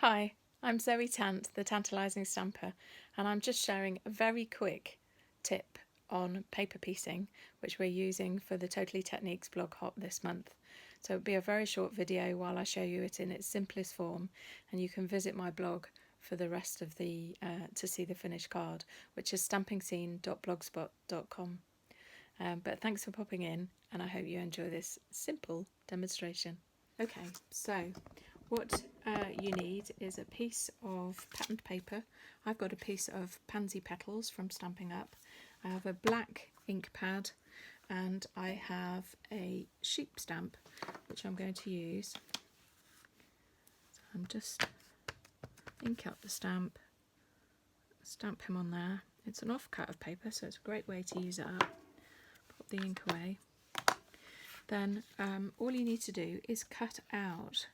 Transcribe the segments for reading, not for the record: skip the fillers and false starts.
Hi, I'm Zoe Tant, the Tantalising Stamper, and I'm just sharing a very quick tip on paper piecing, which we're using for the Totally Techniques blog hop this month. So it'll be a very short video while I show you it in its simplest form, and you can visit my blog for the rest of the to see the finished card, which is stampingscene.blogspot.com. But thanks for popping in, and I hope you enjoy this simple demonstration. Okay, so what you need is a piece of patterned paper. I've got a piece of Pansy Petals from Stampin' Up. I have a black ink pad and I have a sheep stamp which I'm going to use. So I'm just ink up the stamp him on there. It's an offcut of paper, so it's a great way to use it up. Pop the ink away. Then all you need to do is cut out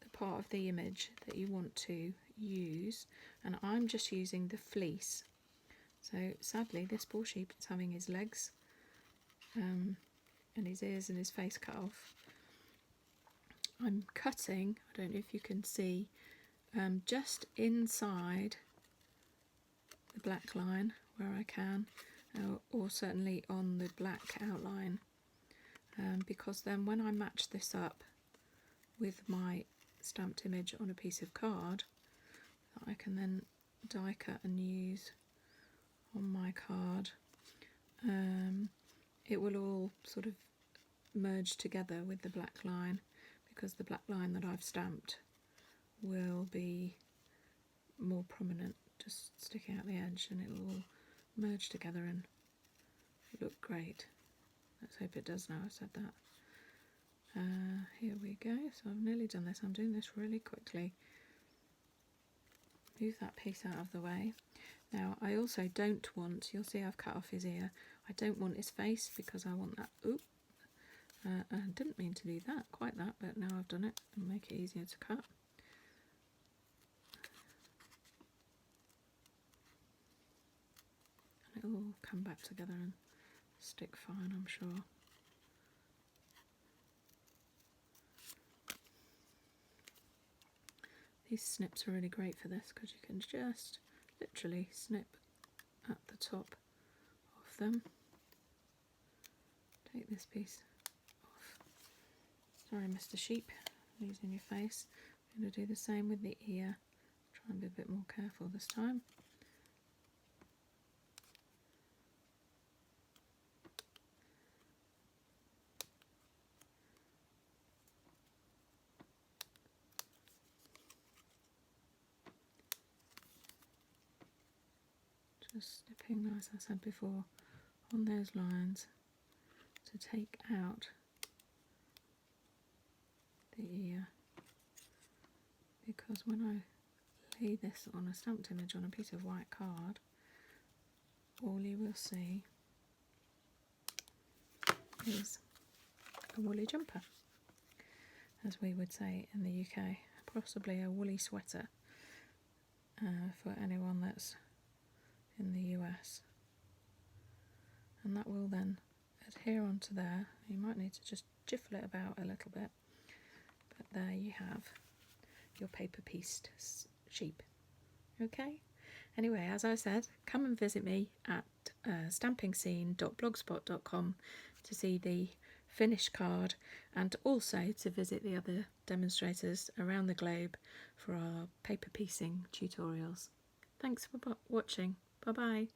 the part of the image that you want to use, and I'm just using the fleece. So sadly this poor sheep is having his legs and his ears and his face cut off. I'm cutting, I don't know if you can see, just inside the black line where I can, or certainly on the black outline, because then when I match this up with my stamped image on a piece of card, I can then die cut and use on my card, it will all sort of merge together with the black line, because the black line that I've stamped will be more prominent, just sticking out the edge, and it will all merge together and look great. Let's hope it does now I've said that. Here we go, so I've nearly done this. I'm doing this really quickly. Move that piece out of the way. Now I also don't want, you'll see I've cut off his ear, I don't want his face because I want that, I didn't mean to do that, quite that, but now I've done it and make it easier to cut. And it will all come back together and stick fine, I'm sure. These snips are really great for this because you can just literally snip at the top of them. Take this piece off. Sorry, Mr. Sheep, losing your face. I'm going to do the same with the ear. Try and be a bit more careful this time. Just snipping, as I said before, on those lines to take out the ear, because when I lay this on a stamped image on a piece of white card, all you will see is a woolly jumper, as we would say in the UK, possibly a woolly sweater for anyone that's in the US, and that will then adhere onto there. You might need to just jiffle it about a little bit, but there you have your paper pieced sheep. Okay, anyway, as I said, come and visit me at stampingscene.blogspot.com to see the finished card, and also to visit the other demonstrators around the globe for our paper piecing tutorials. Thanks for watching. Bye bye.